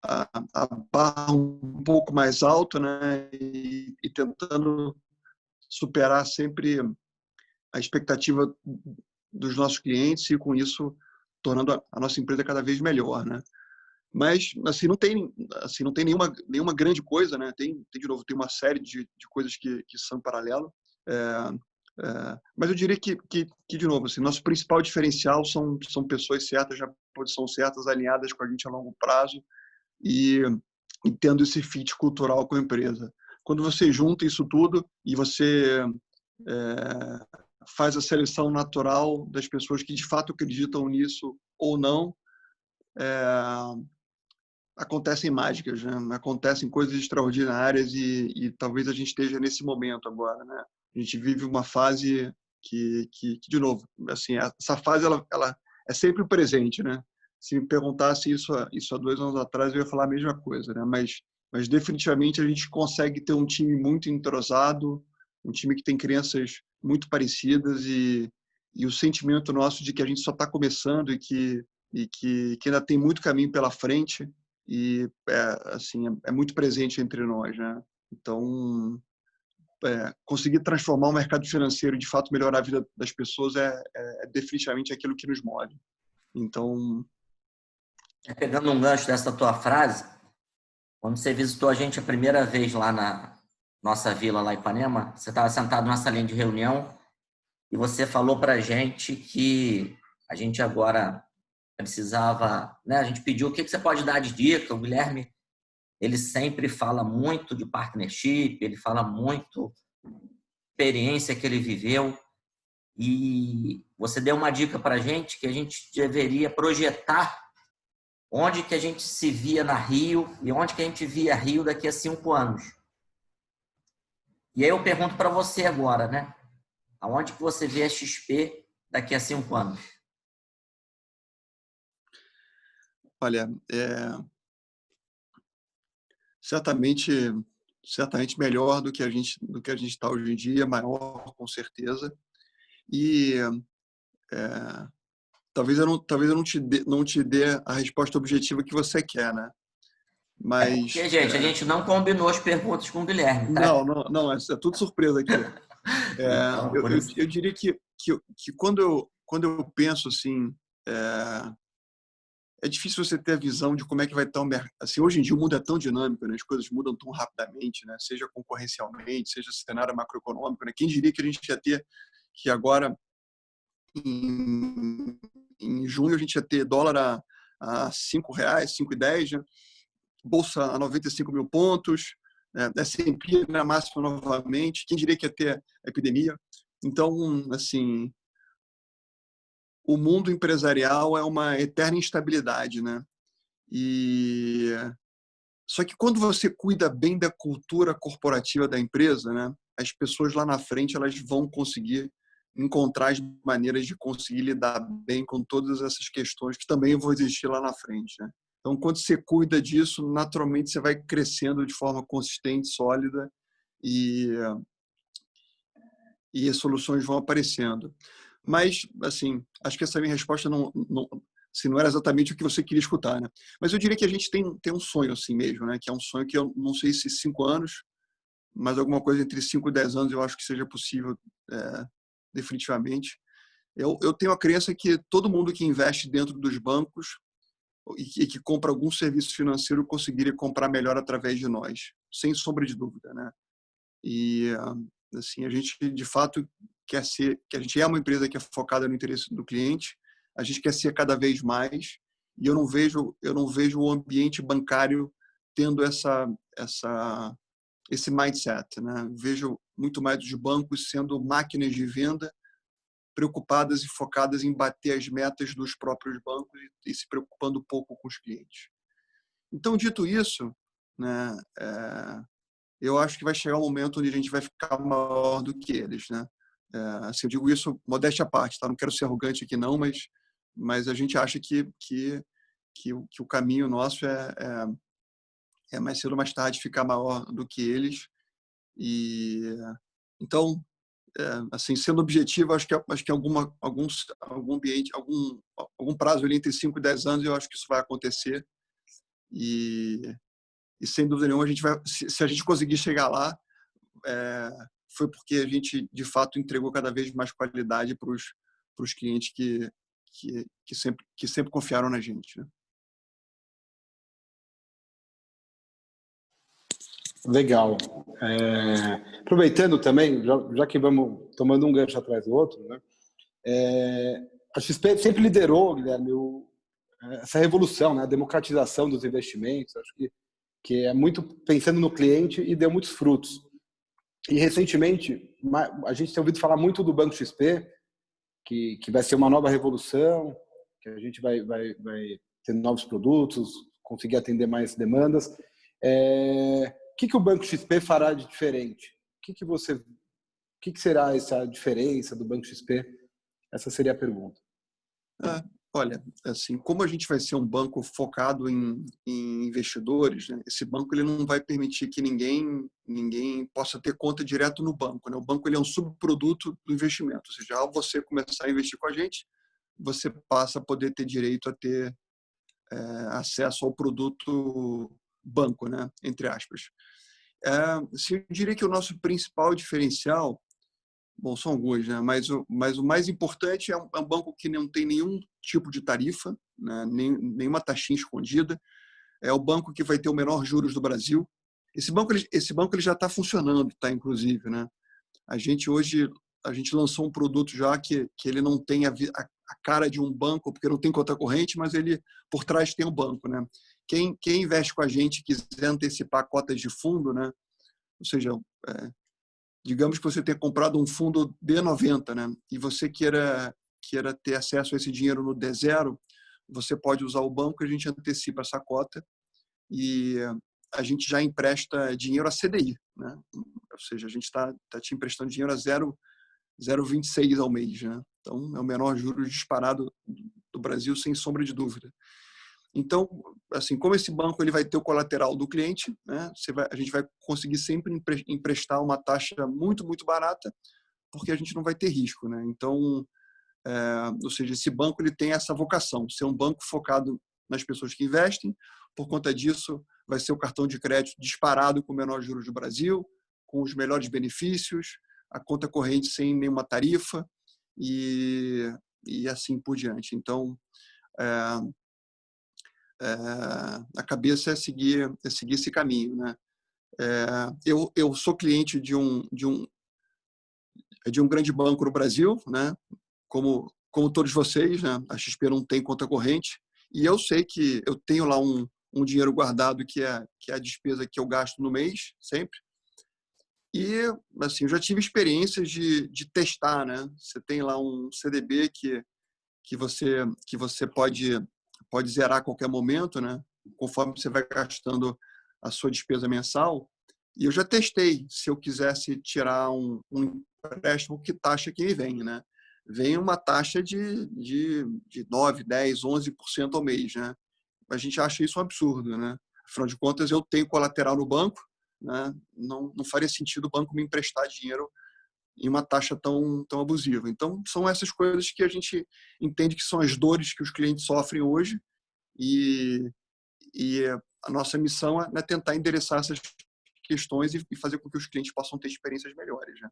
a barra um pouco mais alta, né? E tentando superar sempre a expectativa dos nossos clientes e, com isso, tornando a nossa empresa cada vez melhor, né? Mas assim não tem nenhuma grande coisa, né? De novo, tem uma série de coisas que são em paralelo. É, mas eu diria que de novo, assim, nosso principal diferencial são pessoas certas na posição certas, alinhadas com a gente a longo prazo e, e tendo esse fit cultural com a empresa. Quando você junta isso tudo e você faz a seleção natural das pessoas que de fato acreditam nisso ou não, acontecem mágicas, né? Acontecem coisas extraordinárias e talvez a gente esteja nesse momento agora, né? A gente vive uma fase que de novo, assim, essa fase ela é sempre o presente, né? Se me perguntasse isso há 2 anos atrás, eu ia falar a mesma coisa, né? Mas definitivamente a gente consegue ter um time muito entrosado, um time que tem crenças muito parecidas e o sentimento nosso de que a gente só está começando e que ainda tem muito caminho pela frente e assim é muito presente entre nós, né? Então conseguir transformar o mercado financeiro e de fato melhorar a vida das pessoas é definitivamente aquilo que nos move. Então Pegando um gancho dessa tua frase, quando você visitou a gente a primeira vez lá na nossa vila, lá em Ipanema, você estava sentado numa salinha de reunião e você falou para a gente que a gente agora precisava, né? A gente pediu o que você pode dar de dica. O Guilherme, ele sempre fala muito de partnership, ele fala muito da experiência que ele viveu e você deu uma dica para a gente deveria projetar onde que a gente se via na Rio e onde que a gente via Rio daqui a 5 anos. E aí eu pergunto para você agora, né? Aonde que você vê a XP daqui a 5 anos? olha, certamente melhor do que a gente está hoje em dia, maior com certeza. E talvez eu não te dê a resposta objetiva que você quer, né? Mas Porque, gente, a gente não combinou as perguntas com o Guilherme, tá? não, é tudo surpresa aqui. Então, Eu, por eu, isso. eu diria que quando eu penso assim, é difícil você ter a visão de como é que vai estar o mercado. Assim, hoje em dia o mundo é tão dinâmico, né? As coisas mudam tão rapidamente, né? Seja concorrencialmente, seja cenário macroeconômico, né? Quem diria que a gente ia ter que agora em junho a gente ia ter dólar a R$ 5, 5,10, né? Bolsa a 95 mil pontos, S&P na máxima novamente. Quem diria que ia ter a epidemia? Então, assim, o mundo empresarial é uma eterna instabilidade, né? E só que quando você cuida bem da cultura corporativa da empresa, né, as pessoas lá na frente elas vão conseguir encontrar as maneiras de conseguir lidar bem com todas essas questões que também vão existir lá na frente, né? Então, quando você cuida disso, naturalmente você vai crescendo de forma consistente, sólida e, e as soluções vão aparecendo. Mas, assim, acho que essa minha resposta assim, não era exatamente o que você queria escutar, né? Mas eu diria que a gente tem um sonho assim mesmo, né? Que é um sonho que eu não sei se 5 anos, mas alguma coisa entre 5 e 10 anos eu acho que seja possível, definitivamente. Eu tenho a crença que todo mundo que investe dentro dos bancos e que compra algum serviço financeiro conseguiria comprar melhor através de nós, sem sombra de dúvida, né? E assim, a gente de fato que a gente é uma empresa que é focada no interesse do cliente, a gente quer ser cada vez mais, e eu não vejo o ambiente bancário tendo esse mindset, né? Vejo muito mais os bancos sendo máquinas de venda preocupadas e focadas em bater as metas dos próprios bancos e se preocupando pouco com os clientes. Então, dito isso, né, eu acho que vai chegar um momento onde a gente vai ficar maior do que eles, né? Assim, eu digo isso modéstia à parte, tá? Não quero ser arrogante aqui não, mas a gente acha que o caminho nosso é mais cedo ou mais tarde ficar maior do que eles e então assim, sendo objetivo, acho que algum ambiente, algum prazo ali entre 5 e 10 anos, eu acho que isso vai acontecer e, e sem dúvida nenhuma a gente vai, se a gente conseguir chegar lá, é, foi porque a gente de fato entregou cada vez mais qualidade para os clientes que sempre confiaram na gente, né? Legal. Aproveitando também, já que vamos tomando um gancho atrás do outro, né? A XP sempre liderou, Guilherme, essa revolução, né? A democratização dos investimentos. Acho que é muito pensando no cliente e deu muitos frutos. E recentemente a gente tem ouvido falar muito do Banco XP, que vai ser uma nova revolução, que a gente vai ter novos produtos, conseguir atender mais demandas. O que o Banco XP fará de diferente? O que será essa diferença do Banco XP? Essa seria a pergunta. Olha, assim, como a gente vai ser um banco focado em investidores, né, esse banco ele não vai permitir que ninguém possa ter conta direto no banco, né? O banco ele é um subproduto do investimento, ou seja, ao você começar a investir com a gente, você passa a poder ter direito a ter acesso ao produto banco, né, entre aspas. Assim, eu diria que o nosso principal diferencial, bom, são alguns, né? Mas o mais importante é um banco que não tem nenhum tipo de tarifa, né? Nenhuma taxinha escondida. É o banco que vai ter o menor juros do Brasil. Esse banco ele já está funcionando, tá? Inclusive, né? A gente lançou um produto já que ele não tem a cara de um banco, porque não tem conta corrente, mas ele por trás tem o banco, né? Quem investe com a gente quiser antecipar cotas de fundo, né? Ou seja, digamos que você tenha comprado um fundo D90, né? E você queira ter acesso a esse dinheiro no D0, você pode usar o banco, a gente antecipa essa cota e a gente já empresta dinheiro a CDI, né? Ou seja, a gente está te emprestando dinheiro a 0,26 ao mês, né? Então, é o menor juros disparado do Brasil, sem sombra de dúvida. Então, assim, como esse banco ele vai ter o colateral do cliente, né? A gente vai conseguir sempre emprestar uma taxa muito, muito barata, porque a gente não vai ter risco, né? Então, ou seja, esse banco ele tem essa vocação, ser um banco focado nas pessoas que investem. Por conta disso, vai ser o cartão de crédito disparado com o menor juros do Brasil, com os melhores benefícios, a conta corrente sem nenhuma tarifa e assim por diante. Então, a cabeça é seguir esse caminho, né? Eu sou cliente de um grande banco no Brasil, né? Como todos vocês, né? A XP não tem conta corrente e eu sei que eu tenho lá um dinheiro guardado que é a despesa que eu gasto no mês sempre. E assim, eu já tive experiências de testar, né? Você tem lá um CDB que você pode zerar a qualquer momento, né? Conforme você vai gastando a sua despesa mensal. E eu já testei se eu quisesse tirar um empréstimo, que taxa que me vem, né? Vem uma taxa de 9, 10, 11% ao mês, né? A gente acha isso um absurdo, né? Afinal de contas, eu tenho colateral no banco, né? Não faria sentido o banco me emprestar dinheiro em uma taxa tão abusiva. Então, são essas coisas que a gente entende que são as dores que os clientes sofrem hoje e a nossa missão é tentar endereçar essas questões e fazer com que os clientes possam ter experiências melhores, né?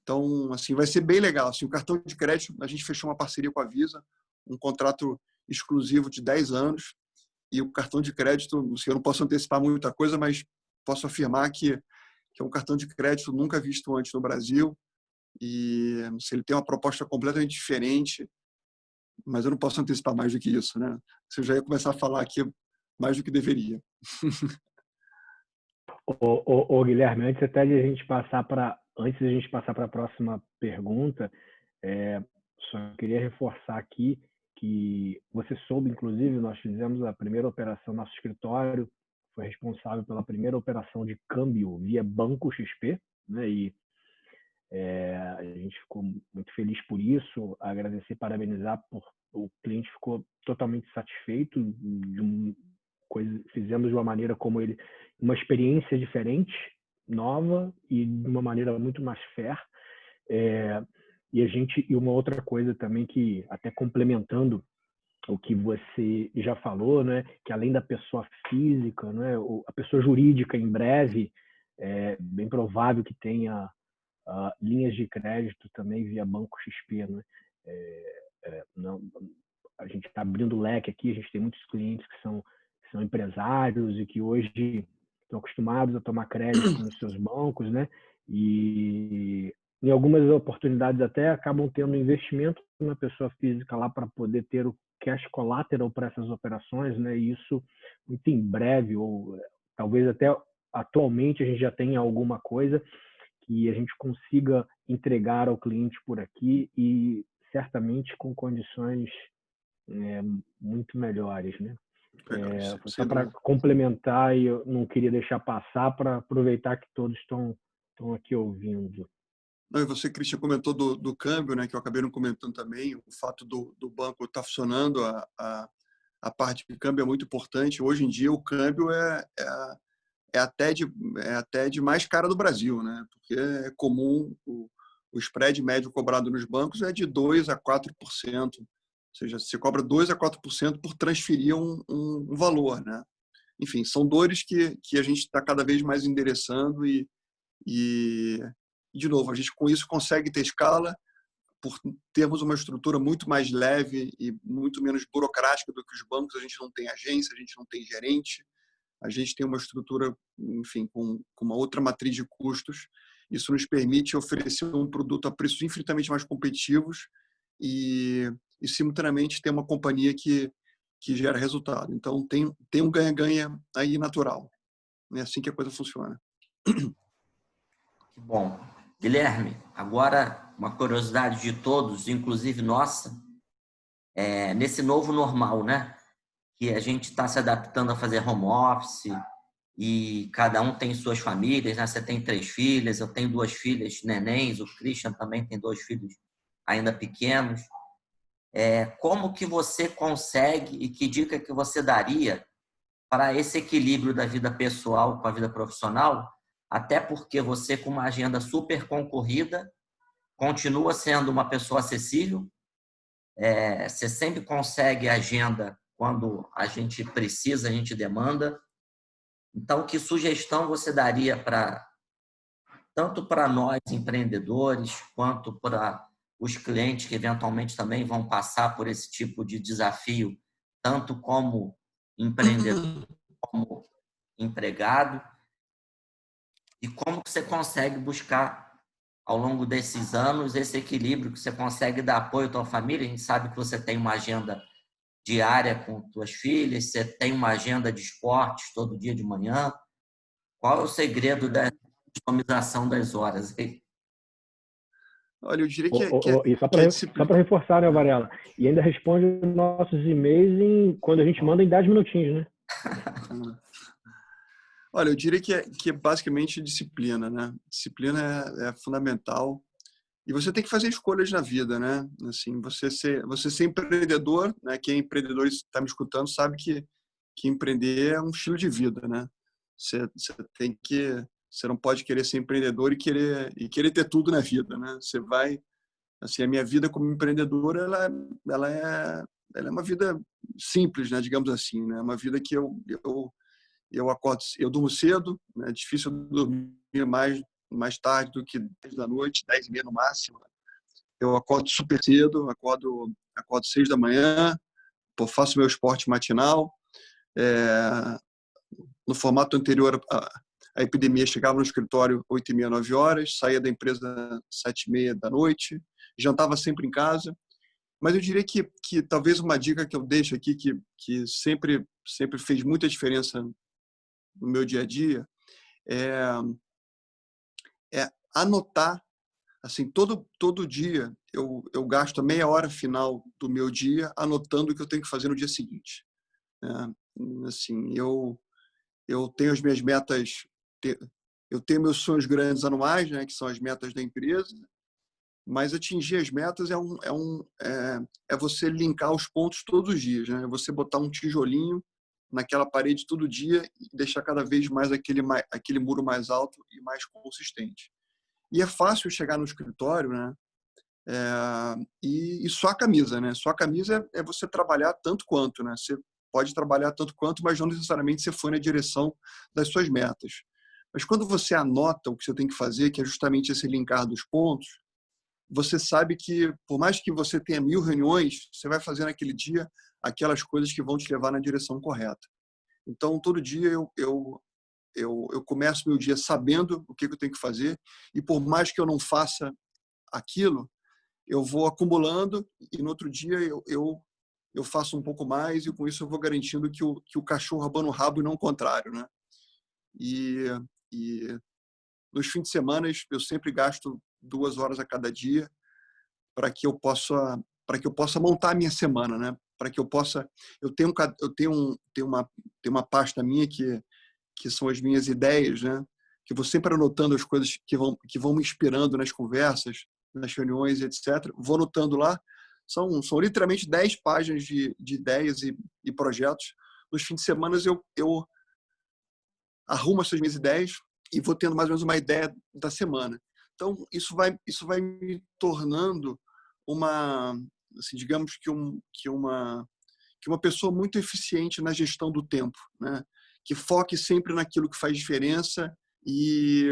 Então, assim, vai ser bem legal. Assim, o cartão de crédito, a gente fechou uma parceria com a Visa, um contrato exclusivo de 10 anos, e o cartão de crédito, assim, eu não posso antecipar muita coisa, mas posso afirmar que é um cartão de crédito nunca visto antes no Brasil, e se ele tem uma proposta completamente diferente, mas eu não posso antecipar mais do que isso, né? Você já ia começar a falar aqui mais do que deveria. Guilherme, antes de a gente passar para a próxima pergunta, só queria reforçar aqui que você soube, inclusive, nós fizemos a primeira operação, nosso escritório foi responsável pela primeira operação de câmbio via Banco XP, né? E a gente ficou muito feliz por isso, agradecer, parabenizar, o cliente ficou totalmente satisfeito, fizemos de uma maneira como ele, uma experiência diferente, nova e de uma maneira muito mais fair. E uma outra coisa também que, até complementando o que você já falou, né, que além da pessoa física, né, a pessoa jurídica em breve, é bem provável que tenha linhas de crédito também via Banco XP, né? Não, a gente está abrindo o leque aqui, a gente tem muitos clientes que são empresários e que hoje estão acostumados a tomar crédito nos seus bancos, né? E em algumas oportunidades até acabam tendo investimento na pessoa física lá para poder ter o cash collateral para essas operações, né? E isso muito em breve, ou talvez até atualmente a gente já tenha alguma coisa que a gente consiga entregar ao cliente por aqui e certamente com condições muito melhores, né? Só para complementar, e eu não queria deixar passar, para aproveitar que todos estão aqui ouvindo. Não, e você, Christian, comentou do câmbio, né, que eu acabei não comentando também, o fato do banco estar funcionando, a parte de câmbio é muito importante. Hoje em dia, o câmbio é até de mais cara do Brasil, né? Porque é comum o spread médio cobrado nos bancos é de 2% a 4%. Ou seja, você cobra 2% a 4% por transferir um valor, né? Enfim, são dores que a gente está cada vez mais endereçando e, de novo, a gente com isso consegue ter escala por termos uma estrutura muito mais leve e muito menos burocrática do que os bancos. A gente não tem agência, a gente não tem gerente, a gente tem uma estrutura, enfim, com uma outra matriz de custos. Isso nos permite oferecer um produto a preços infinitamente mais competitivos e simultaneamente ter uma companhia que gera resultado. Então, tem um ganha-ganha aí natural. É assim que a coisa funciona. Que bom. Guilherme, agora uma curiosidade de todos, inclusive nossa, nesse novo normal, né? Que a gente está se adaptando a fazer home office e cada um tem suas famílias, né? Você tem 3 filhas, eu tenho 2 filhas nenéns, o Christian também tem 2 filhos ainda pequenos. Como que você consegue e que dica que você daria para esse equilíbrio da vida pessoal com a vida profissional? Até porque você, com uma agenda super concorrida, continua sendo uma pessoa acessível, você sempre consegue agenda quando a gente precisa, a gente demanda. Então, que sugestão você daria tanto para nós empreendedores, quanto para os clientes que eventualmente também vão passar por esse tipo de desafio, tanto como empreendedor como empregado? E como que você consegue buscar, ao longo desses anos, esse equilíbrio, que você consegue dar apoio à tua família? A gente sabe que você tem uma agenda diária com tuas filhas, você tem uma agenda de esportes todo dia de manhã. Qual é o segredo da customização das horas? Olha, eu diria E só para reforçar, né, Varela? E ainda responde nossos e-mails quando a gente manda em 10 minutinhos, né? Olha, eu diria que é basicamente disciplina, né? Disciplina é fundamental. E você tem que fazer escolhas na vida, né? Assim, você ser empreendedor, né? Quem é empreendedor e está me escutando sabe que empreender é um estilo de vida, né? Você não pode querer ser empreendedor e querer ter tudo na vida, né? Você vai, assim, a minha vida como empreendedor, ela é uma vida simples, né? Digamos assim, né? Uma vida que eu acordo, eu durmo cedo, né? É difícil dormir mais tarde do que 10 da noite, 10h30 no máximo. Eu acordo super cedo, acordo 6 da manhã, faço meu esporte matinal. No formato anterior, a epidemia chegava no escritório 8h30, 9h, saía da empresa 7h30 da noite, jantava sempre em casa. Mas eu diria que talvez uma dica que eu deixo aqui, que sempre fez muita diferença no meu dia a dia, é anotar. Assim, todo dia eu gasto a meia hora final do meu dia anotando o que eu tenho que fazer no dia seguinte, né? Assim, eu tenho as minhas metas, eu tenho meus sonhos grandes anuais, né, que são as metas da empresa, mas atingir as metas é você linkar os pontos todos os dias, né? É você botar um tijolinho naquela parede todo dia e deixar cada vez mais aquele muro mais alto e mais consistente. E é fácil chegar no escritório, né? E só a camisa, né? Só a camisa é você trabalhar tanto quanto, né? Você pode trabalhar tanto quanto, mas não necessariamente você foi na direção das suas metas. Mas quando você anota o que você tem que fazer, que é justamente esse linkar dos pontos, você sabe que, por mais que você tenha 1000 reuniões, você vai fazer naquele dia aquelas coisas que vão te levar na direção correta. Então, todo dia eu eu começo meu dia sabendo o que eu tenho que fazer, e por mais que eu não faça aquilo, eu vou acumulando, e no outro dia eu faço um pouco mais, e com isso eu vou garantindo que o cachorro abana o rabo e não o contrário, né? E, e nos fins de semana eu sempre gasto 2 horas a cada dia para que eu possa montar a minha semana, né? Para que eu possa, tenho uma pasta minha que são as minhas ideias, né? Que eu vou sempre anotando as coisas que vão me inspirando nas conversas, nas reuniões, etc. Vou anotando lá. São literalmente 10 páginas de ideias e projetos. Nos fins de semana eu arrumo essas minhas ideias e vou tendo mais ou menos uma ideia da semana. Então, isso vai me tornando uma, assim, digamos que uma pessoa muito eficiente na gestão do tempo, né? Que foque sempre naquilo que faz diferença, e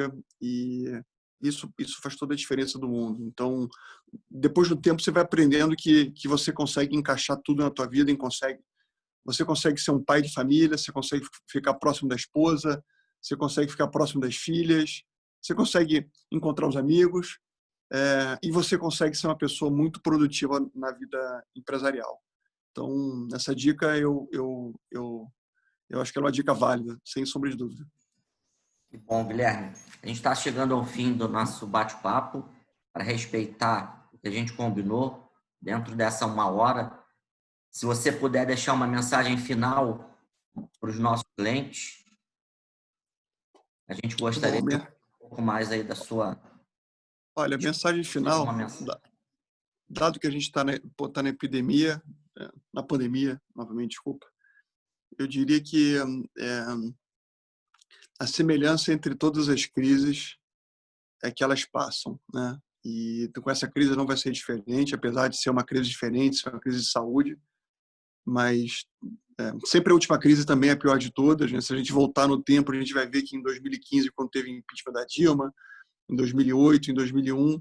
isso faz toda a diferença do mundo. Então, depois do tempo, você vai aprendendo que você consegue encaixar tudo na tua vida, você consegue ser um pai de família, você consegue ficar próximo da esposa, você consegue ficar próximo das filhas, você consegue encontrar os amigos, e você consegue ser uma pessoa muito produtiva na vida empresarial. Então, essa dica eu acho que é uma dica válida, sem sombra de dúvida. Que bom, Guilherme. A gente está chegando ao fim do nosso bate-papo. Para respeitar o que a gente combinou, dentro dessa 1 hora, se você puder deixar uma mensagem final para os nossos clientes, a gente gostaria de ouvir um pouco mais aí da sua... Olha, mensagem final, dado que a gente está na epidemia, na pandemia, novamente, desculpa, eu diria que a semelhança entre todas as crises é que elas passam, né? E com essa crise não vai ser diferente, apesar de ser uma crise diferente, ser uma crise de saúde, mas sempre a última crise também é a pior de todas, né? Se a gente voltar no tempo, a gente vai ver que em 2015, quando teve impeachment da Dilma, em 2008, em 2001,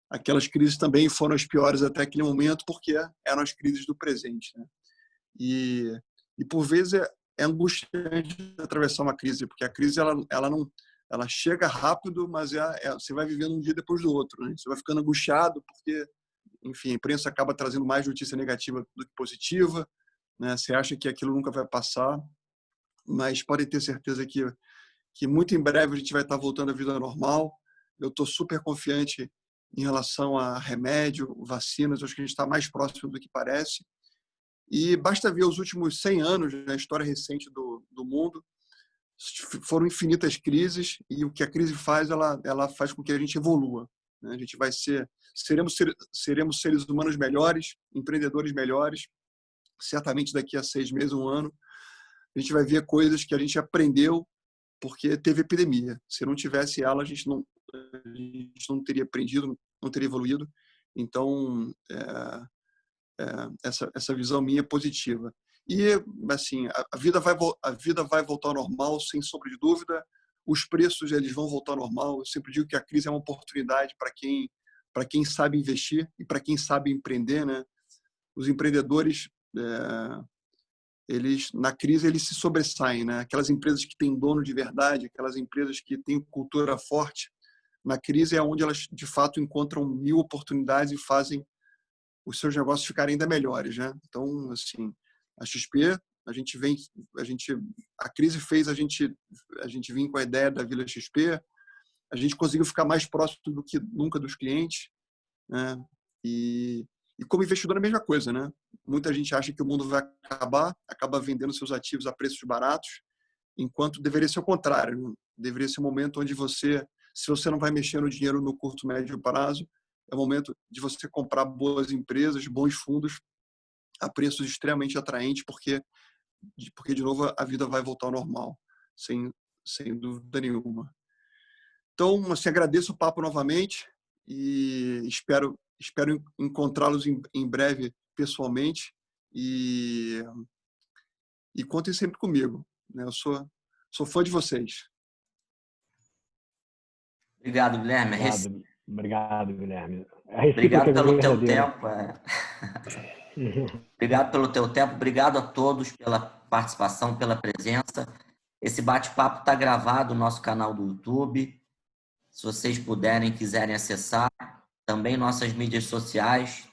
aquelas crises também foram as piores até aquele momento, porque eram as crises do presente, né? E por vezes é angustiante atravessar uma crise, porque a crise ela chega rápido, mas você vai vivendo um dia depois do outro, né? Você vai ficando angustiado porque, enfim, a imprensa acaba trazendo mais notícia negativa do que positiva, né? Você acha que aquilo nunca vai passar, mas pode ter certeza que muito em breve a gente vai estar voltando à vida normal. Eu estou super confiante em relação a remédio, vacinas. Acho que a gente está mais próximo do que parece. E basta ver os últimos 100 anos, na história recente do mundo, foram infinitas crises, e o que a crise faz, ela faz com que a gente evolua, né? A gente seremos seres humanos melhores, empreendedores melhores, certamente daqui a 6 meses, 1 ano, a gente vai ver coisas que a gente aprendeu porque teve epidemia. Se não tivesse ela, a gente não teria aprendido, não teria evoluído. Então, essa visão minha é positiva. E, assim, a vida vai voltar ao normal, sem sombra de dúvida. Os preços, eles vão voltar ao normal. Eu sempre digo que a crise é uma oportunidade para quem sabe investir e para quem sabe empreender, né? Os empreendedores, na crise, eles se sobressaem, né? Aquelas empresas que têm dono de verdade, aquelas empresas que têm cultura forte, na crise é onde elas, de fato, encontram 1000 oportunidades e fazem os seus negócios ficarem ainda melhores, né? Então, assim, a XP, a crise fez a gente vir com a ideia da Vila XP, a gente conseguiu ficar mais próximo do que nunca dos clientes, né? E como investidor é a mesma coisa, né? Muita gente acha que o mundo vai acabar, acaba vendendo seus ativos a preços baratos, enquanto deveria ser o contrário, né? Deveria ser um momento onde se você não vai mexer no dinheiro no curto, médio prazo, é o momento de você comprar boas empresas, bons fundos, a preços extremamente atraentes, porque de novo, a vida vai voltar ao normal, sem dúvida nenhuma. Então, assim, agradeço o papo novamente e espero encontrá-los em breve pessoalmente, e contem sempre comigo, né? Eu sou fã de vocês. Obrigado, Guilherme. Obrigado, Guilherme. Obrigado pelo teu tempo. Obrigado pelo teu tempo. Obrigado a todos pela participação, pela presença. Esse bate-papo está gravado no nosso canal do YouTube. Se vocês puderem, quiserem acessar, também nossas mídias sociais,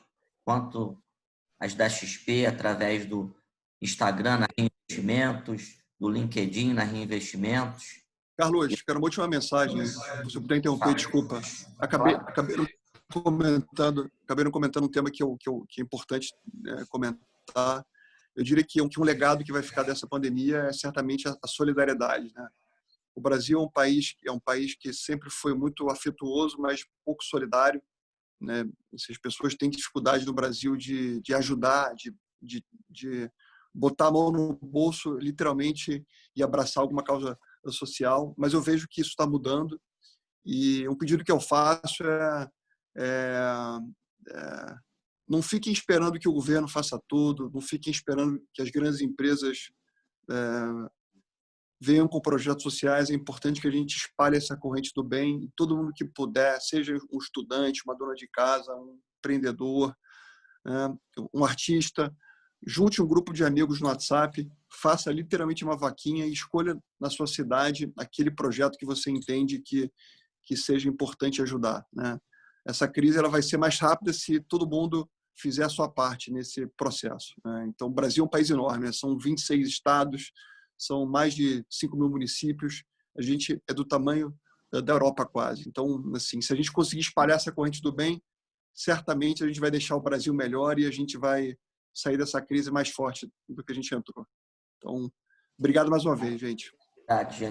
quanto as da XP, através do Instagram, na Reinvestimentos, do LinkedIn, na Reinvestimentos. Carlos, quero uma última mensagem. Se eu puder interromper, desculpa. Acabei não comentando um tema que é importante comentar. Eu diria que um legado que vai ficar dessa pandemia é certamente a solidariedade, né? O Brasil é um país que sempre foi muito afetuoso, mas pouco solidário, né? As pessoas têm dificuldade no Brasil de ajudar, de botar a mão no bolso, literalmente, e abraçar alguma causa social. Mas eu vejo que isso está mudando. E um pedido que eu faço não fiquem esperando que o governo faça tudo, não fiquem esperando que as grandes empresas venham com projetos sociais. É importante que a gente espalhe essa corrente do bem, todo mundo que puder, seja um estudante, uma dona de casa, um empreendedor, um artista, junte um grupo de amigos no WhatsApp, faça literalmente uma vaquinha e escolha na sua cidade aquele projeto que você entende que seja importante ajudar, né? Essa crise ela vai ser mais rápida se todo mundo fizer a sua parte nesse processo, né? Então, o Brasil é um país enorme, né? São 26 estados, são mais de 5 mil municípios, a gente é do tamanho da Europa quase. Então, assim, se a gente conseguir espalhar essa corrente do bem, certamente a gente vai deixar o Brasil melhor e a gente vai sair dessa crise mais forte do que a gente entrou. Então, obrigado mais uma vez, gente.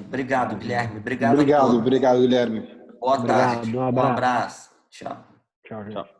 Obrigado, Guilherme. Obrigado, obrigado, Guilherme. Boa tarde. Obrigado, Um abraço. Tchau. Tchau, gente.